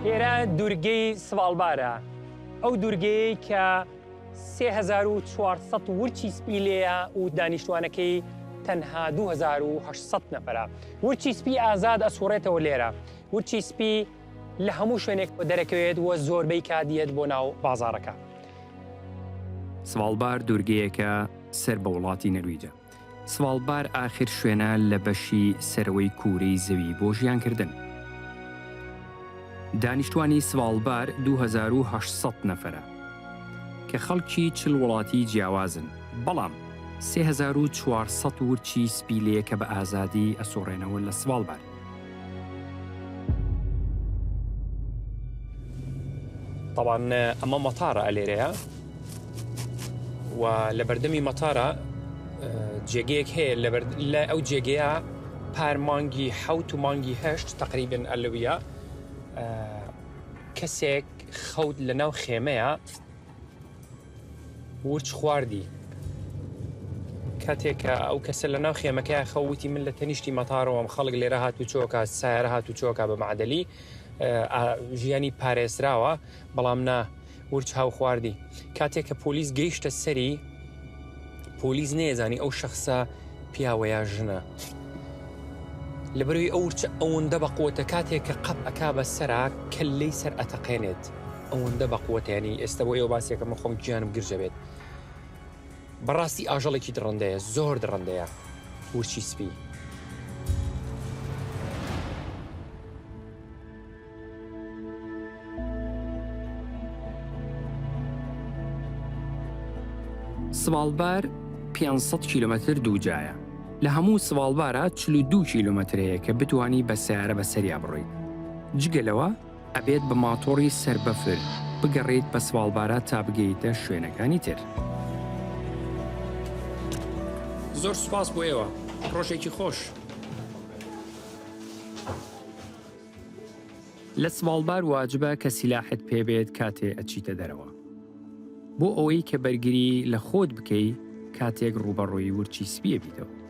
ئێرە دوورگەی سڤالبارە، ئەو دوورگەیە کە 3400 ورچی سپی لێیە و دانیشتوانەکەی تەنها 2800 نەفەرە. ورچی سپی ئازاد ئەسوڕێتەوە لێرە. ورچی سپی لە هەموو شوێنێک دەرەکەوێت وە زۆربەی کادیەت بۆ ناو بازارەکە. سڤالبار دوورگەیەکە سەر بە وڵاتی نەرویجە. سڤالبار ئاخر شوێنە لە بەشی سەرەوەی کوورەی زەوی بۆ ژیانکردن. دانیشتوانی سڤالبار 2800 نەفەرە کە خەڵکی 40 وڵاتی جیاوازن، بەڵام 3400 ورچی سپی لێیە کە بە ئازادی ئەسوڕێنەوە لە سڤالبار. طبعاً ئەمە مەتارە ئەلێرەیە و لە بەردەمی مەتارە جێگەیەک هەیە لە ئەو جێگەیە پار مانگی 7 و مانگی 8 تقریباً ئەلەویە کەسێک خەوت لە ناو خێمەیە ورچ خواردی. کاتێکە ئەو کەسە لە ناو خێمەکەی خەوتی من لە تەنیشتی مەتارەوەم خەڵک لێرە هات و چۆکە سایرە هات و چۆکە بە معدەلی ژیانی پارێزراوە، بەڵام نا ورچ هاو خواردی. کاتێک کە پۆلیس گەیشتە سەری، پۆلیس نێزانی ئەو شەخصە پیاوەیە ژنە. لەبەروی ئەو ورچە ئەوەندە بەقوتە کاتێک کە قەپ ئەکا بە سەرا کەللەی سەر ئەتەقێنێت. ئەوەندە بەقوتە، ینی ئێستا بۆ ئێوە باسیەکە من خۆم گیانم گرژە بێت. بەڕاستی ئاژەڵێکی دڕندەیە، زۆر دڕندەیە ورچی سپی. سڤالبار 500 کیلومتر دووجایە. لە هەموو سڤالبارە 42 کیلومتر هەیە کە بتوانی بە سیارە بە سەریا بڕۆیت. جگەلەوە ئەبێت بە ماتۆڕی سەربەفر بگەڕێیت بە سڤالبارە تا بگەیتە شوێنەکانی تر. زۆر سوپاس بۆ ئێوە، ڕۆژێکی خۆش. لە سڤالبار واجبە کە سیلاحت پێبێت کاتێ ئەچیتە دەرەوە، بۆ ئەوەی کە بەرگری لە خۆت بکەی کاتێک ڕوبەڕۆی ورچی سپیە بیتەوە.